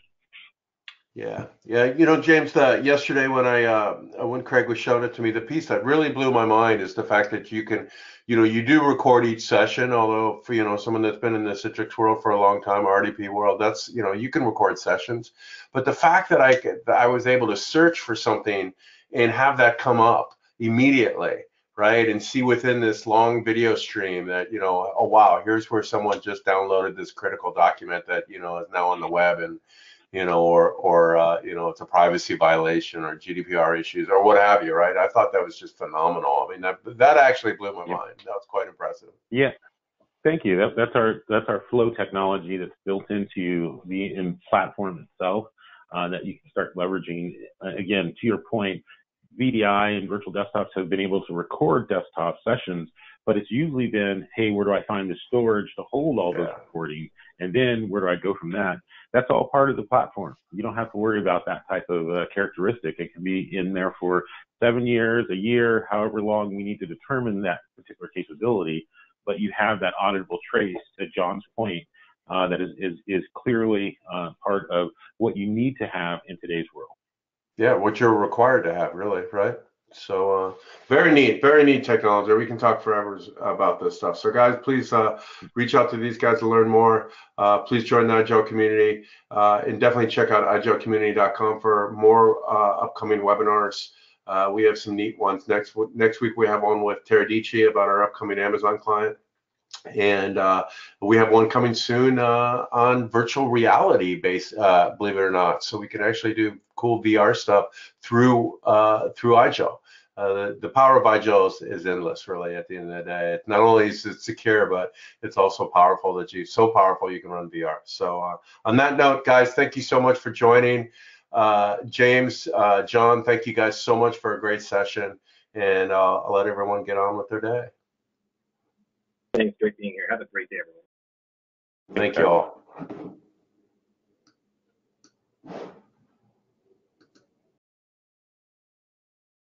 Yeah. James, yesterday when Craig was showing it to me, the piece that really blew my mind is the fact that you can, you do record each session. Although for someone that's been in the Citrix world for a long time, RDP world, that's you can record sessions. But the fact that I was able to search for something and have that come up immediately, right, and see within this long video stream that oh wow, here's where someone just downloaded this critical document that is now on the web, and it's a privacy violation or GDPR issues or what have you, right? I thought that was just phenomenal. I mean, that actually blew my mind. That was quite impressive. Yeah, thank you. That's our flow technology that's built into the platform itself that you can start leveraging. Again, to your point, VDI and virtual desktops have been able to record desktop sessions, but it's usually been, hey, where do I find the storage to hold all those recordings? And then where do I go from that? That's all part of the platform. You don't have to worry about that type of characteristic. It can be in there for 7 years, a year, however long we need to determine that particular capability. But you have that auditable trace, to John's point, that is clearly part of what you need to have in today's world. Yeah, what you're required to have, really, right? So very neat technology. We can talk forever about this stuff. So guys, please reach out to these guys to learn more. Please join the IGEL community and definitely check out igelcommunity.com for more upcoming webinars. We have some neat ones. Next week we have one with Teradici about our upcoming Amazon client. And we have one coming soon on virtual reality based, believe it or not. So we can actually do cool VR stuff through IGEL. The power of IGEL is endless, really. At the end of the day, it's not only is it secure, but it's also powerful that you can run VR. So on that note, guys, thank you so much for joining. James, John, thank you guys so much for a great session, and I'll let everyone get on with their day. Thanks, great being here. Have a great day, everyone. Thank you all.